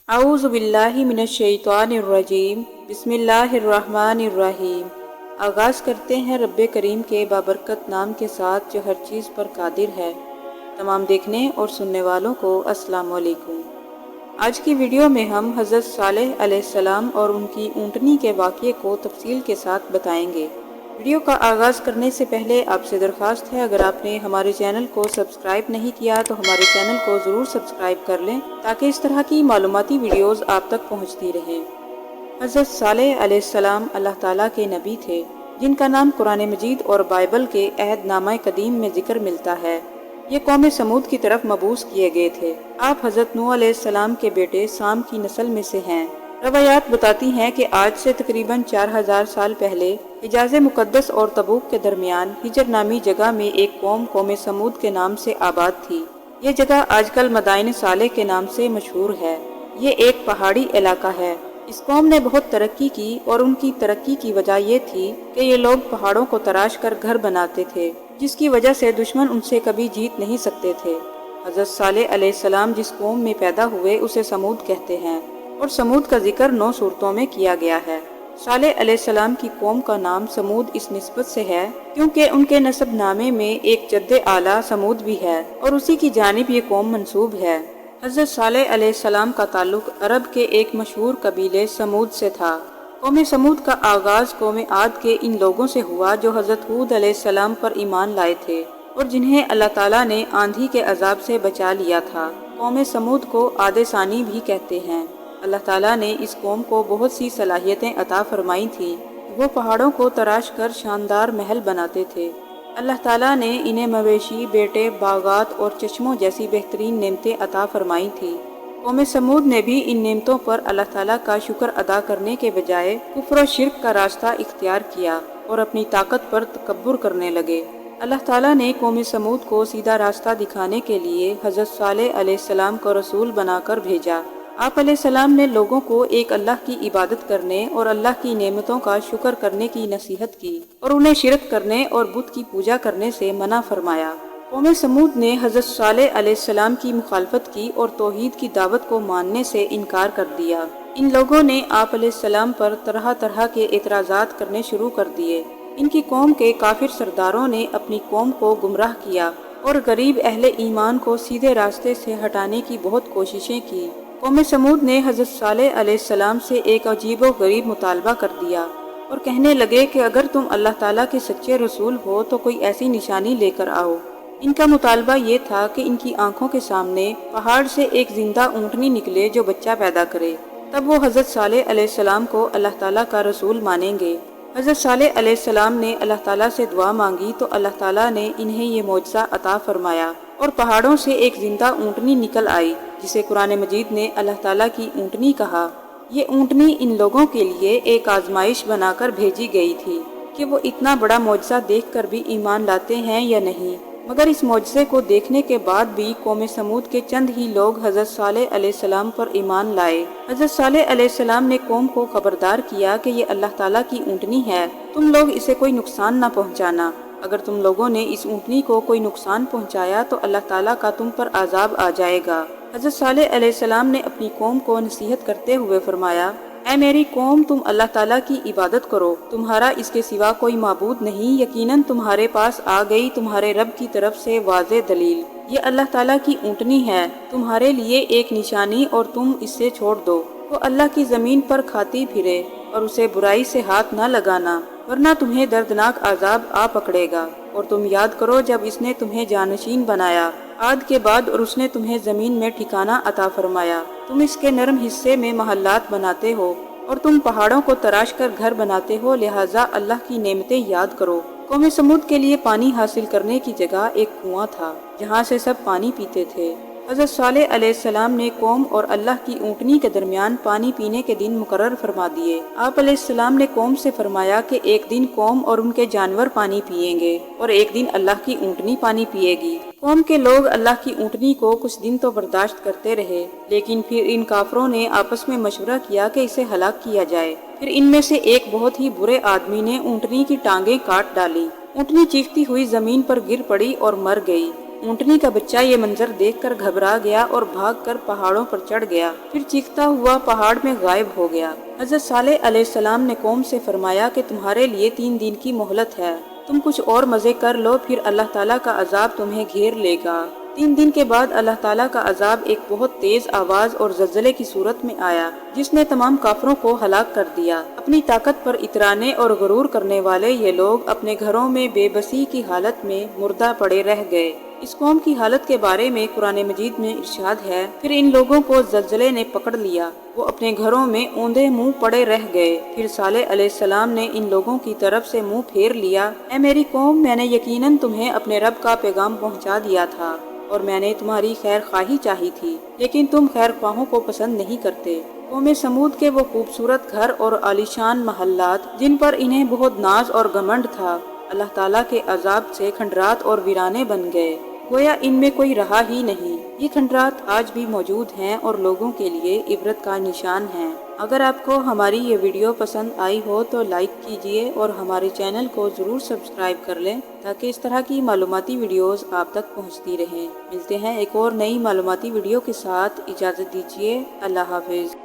अऊज़ु बिल्लाहि मिनश्शैतानिर्रजीम बिस्मिल्लाहिर्रहमानिर्रहीम। आगाज़ करते हैं रब्बे करीम के बाबरकत नाम के साथ जो हर चीज़ पर कादिर है। तमाम देखने और सुनने वालों को अस्सलाम वालेकुम। आज की वीडियो में हम हज़रत सालेह अलैहिस्सलाम और उनकी ऊँटनी के वाक़ये को तफसील के साथ बताएंगे। वीडियो का आगाज़ करने से पहले आपसे दरख्वास्त है, अगर आपने हमारे चैनल को सब्सक्राइब नहीं किया तो हमारे चैनल को ज़रूर सब्सक्राइब कर लें ताकि इस तरह की मालूमाती वीडियोज़ आप तक पहुँचती रहें। हज़रत सालेह अलैहिस्सलाम अल्लाह ताला के नबी थे, जिनका नाम कुरान मजीद और बाइबल के अहदनामा कदीम में जिक्र मिलता है। ये कौम समूद की तरफ मबूस किए गए थे। आप हज़रत नूह अलैहिस्सलाम के बेटे साम की नस्ल में से हैं। रवायात बताती हैं कि आज से तकरीबन 4000 साल पहले हिजाज मुकद्दस और तबूक के दरमियान हिजर नामी जगह में एक कौम समूद के नाम से आबाद थी। ये जगह आजकल मदाइन सालेह के नाम से मशहूर है। ये एक पहाड़ी इलाका है। इस कौम ने बहुत तरक्की की और उनकी तरक्की की वजह ये थी कि ये लोग पहाड़ों को तराश कर घर बनाते थे, जिसकी वजह से दुश्मन उनसे कभी जीत नहीं सकते थे। हज़रत सालेह अलैहिस्सलाम जिस कौम में पैदा हुए उसे समूद कहते हैं और समूद का जिक्र 9 सूरतों में किया गया है। सालेह अलैहिस्सलाम की कौम का नाम समूद इस निस्बत से है क्योंकि उनके नसब नामे में एक जद्दे आला समूद भी है और उसी की जानिब ये कौम मंसूब है। हज़रत सालेह अलैहिस्सलाम का ताल्लुक अरब के एक मशहूर कबीले समूद से था। कौम समूद का आगाज कौम आद के इन लोगों से हुआ जो हज़रत हूद अलैहिस्सलाम पर ईमान लाए थे और जिन्हें अल्लाह ताला ने आंधी के अजाब से बचा लिया था। कौम समूद को आदे सानी भी कहते हैं। अल्लाह ताला ने इस कौम को बहुत सी सलाहियतें अता फरमाई थी। वो पहाड़ों को तराश कर शानदार महल बनाते थे। अल्लाह ताला ने इन्हें मवेशी, बेटे, बागात और चश्मों जैसी बेहतरीन नेमतें अता फरमाई थी। कौम समूद ने भी इन नेमतों पर अल्लाह ताला का शुक्र अदा करने के बजाय कुफ्र और शिर्क का रास्ता इख्तियार किया और अपनी ताकत पर तकब्बुर करने लगे। अल्लाह ताला ने कौम समूद को सीधा रास्ता दिखाने के लिए हज़रत सालेह अलैहिस्सलाम को रसूल बनाकर भेजा। आप अलैहिस्सलाम ने लोगों को एक अल्लाह की इबादत करने और अल्लाह की नेमतों का शुक्र करने की नसीहत की और उन्हें शिरक करने और बुत की पूजा करने से मना फरमाया। कौम समूद ने हज़रत सालेह अलैहिस्सलाम की मुखालफत की और तौहीद की दावत को मानने से इनकार कर दिया। इन लोगों ने आप अलैहिस्सलाम पर तरह तरह के एतराज़ात करने शुरू कर दिए। इनकी कौम के काफिर सरदारों ने अपनी कौम को गुमराह किया और गरीब अहले ईमान को सीधे रास्ते से हटाने की बहुत कोशिशें की। कौम समूद ने हज़रत सालेह अलैहिस्सलाम से एक अजीब व गरीब मुतालबा कर दिया और कहने लगे कि अगर तुम अल्लाह ताला के सच्चे रसूल हो तो कोई ऐसी निशानी लेकर आओ। इनका मुतालबा ये था कि इनकी आंखों के सामने पहाड़ से एक जिंदा ऊँटनी निकले जो बच्चा पैदा करे, तब वो हज़रत सालेह अलैहिस्सलाम को अल्लाह ताला का रसूल मानेंगे। हज़रत सालेह अलैहिस्सलाम ने अल्लाह ताला से दुआ मांगी तो अल्लाह ताला ने इन्हें ये मौजज़ा अता फरमाया और पहाड़ों से एक जिंदा ऊँटनी निकल आई, जिसे कुरान मजीद ने अल्लाह ताला की ऊँटनी कहा। ये ऊँटनी इन लोगों के लिए एक आजमाइश बनाकर भेजी गई थी कि वो इतना बड़ा मौजज़ा देखकर भी ईमान लाते हैं या नहीं। मगर इस मौजज़े को देखने के बाद भी कौम समूद के चंद ही लोग हज़रत सालेह अलैहिस्सलाम पर ईमान लाए। हज़रत सालेह अलैहिस्सलाम ने कौम को खबरदार किया कि ये अल्लाह ताला की ऊँटनी है, तुम लोग इसे कोई नुकसान न पहुँचाना। अगर तुम लोगों ने इस ऊँटनी को कोई नुकसान पहुँचाया तो अल्लाह ताला का तुम पर आज़ाब आ जाएगा। हज़रत सालेह अलैहिस्सलाम ने अपनी कौम को नसीहत करते हुए फरमाया, ऐ मेरी कौम, तुम अल्लाह ताला की इबादत करो, तुम्हारा इसके सिवा कोई माबूद नहीं। यकीनन तुम्हारे पास आ गई तुम्हारे रब की तरफ से वाज़े दलील। ये अल्लाह ताला की ऊँटनी है, तुम्हारे लिए एक निशानी और तुम इससे छोड़ दो। वो अल्लाह की ज़मीन पर खाती फिरे और उसे बुराई से हाथ न लगाना, वरना तुम्हें दर्दनाक आज़ाब आ पकड़ेगा। और तुम याद करो जब इसने तुम्हें जानशीन बनाया आद के बाद और उसने तुम्हें ज़मीन में ठिकाना अता फरमाया। तुम इसके नरम हिस्से में महल्लात बनाते हो और तुम पहाड़ों को तराश कर घर बनाते हो, लिहाजा अल्लाह की नेमतें याद करो। कौम समूद के लिए पानी हासिल करने की जगह एक कुआं था जहाँ से सब पानी पीते थे। हज़रत सालेह अलैहिस्सलाम ने कौम और अल्लाह की ऊँटनी के दरमियान पानी पीने के दिन मुकर्रर फरमा दिए। आप अलैहिस्सलाम ने कौम से फरमाया कि एक दिन कौम और उनके जानवर पानी पिएंगे और एक दिन अल्लाह की ऊँटनी पानी पिएगी। कौम के लोग अल्लाह की ऊँटनी को कुछ दिन तो बर्दाश्त करते रहे, लेकिन फिर इन काफरों ने आपस में मशवरा किया कि इसे हलाक किया जाए। फिर इनमें से एक बहुत ही बुरे आदमी ने ऊँटनी की टांगें काट डाली। ऊँटनी चीखती हुई जमीन पर गिर पड़ी और मर गई। ऊँटनी का बच्चा ये मंजर देखकर घबरा गया और भागकर पहाड़ों पर चढ़ गया, फिर चीखता हुआ पहाड़ में गायब हो गया। हज़रत सालेह अलैहिस्सलाम ने कौम से फरमाया कि तुम्हारे लिए 3 दिन की मोहलत है, तुम कुछ और मजे कर लो, फिर अल्लाह ताला का अजाब तुम्हें घेर लेगा। 3 दिन के बाद अल्लाह ताला का अजाब एक बहुत तेज आवाज और ज़लज़ले की सूरत में आया, जिसने तमाम काफरों को हलाक कर दिया। अपनी ताकत पर इतराने और गुरूर करने वाले ये लोग अपने घरों में बेबसी की हालत में मुर्दा पड़े रह गए। इस कौम की हालत के बारे में कुरान मजीद में इरशाद है, फिर इन लोगों को ज़लज़ले ने पकड़ लिया, वो अपने घरों में औंधे मुंह पड़े रह गए। फिर सालेह अलैहिस्सलाम ने इन लोगों की तरफ से मुंह फेर लिया, ऐ मेरी कौम, मैंने यकीनन तुम्हें अपने रब का पैगाम पहुंचा दिया था और मैंने तुम्हारी खैर खाही चाही थी, लेकिन तुम खैर ख्वाहों को पसंद नहीं करते। कौम समूद के वो खूबसूरत घर और आलीशान महल्लात जिन पर इन्हें बहुत नाज और घमंड था, अल्लाह ताला के अजाब से खंडरात और वीराने बन गए, गोया इनमें कोई रहा ही नहीं। ये खंडरात आज भी मौजूद हैं और लोगों के लिए इबरत का निशान हैं। अगर आपको हमारी ये वीडियो पसंद आई हो तो लाइक कीजिए और हमारे चैनल को ज़रूर सब्सक्राइब कर लें, ताकि इस तरह की मालूमाती वीडियोस आप तक पहुंचती रहें। मिलते हैं एक और नई मालूमाती वीडियो के साथ, इजाज़त दीजिए। अल्लाह हाफिज़।